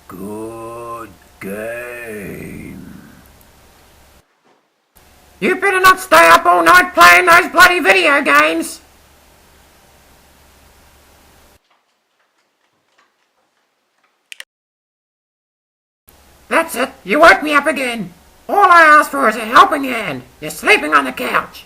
Good game. You better not stay up all night playing those bloody video games. That's it, you woke me up again. All I asked for is a helping hand. You're sleeping on the couch.